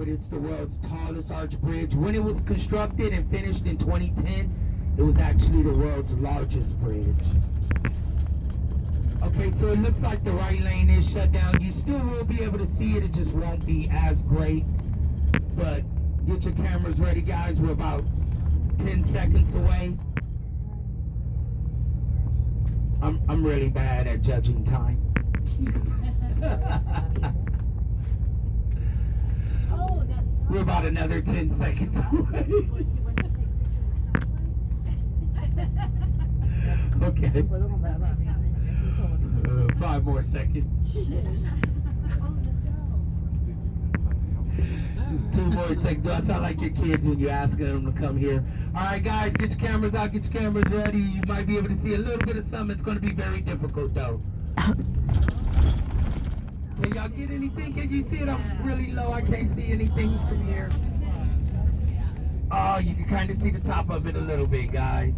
but it's the world's tallest arch bridge. When it was constructed and finished in 2010, it was actually the world's largest bridge. Okay, so it looks like the right lane is shut down. You still will be able to see it, it just won't be as great. But get your cameras ready, guys. We're about 10 seconds away. I'm really bad at judging time. We're about another 10 seconds away. Okay. 5 more seconds. Just 2 more seconds. Do I sound like your kids when you're asking them to come here? All right, guys, get your cameras out, get your cameras ready. You might be able to see a little bit of something. It's going to be very difficult, though. Can y'all get anything? Can you see it? I'm really low. I can't see anything from here. Oh, you can kind of see the top of it a little bit, guys.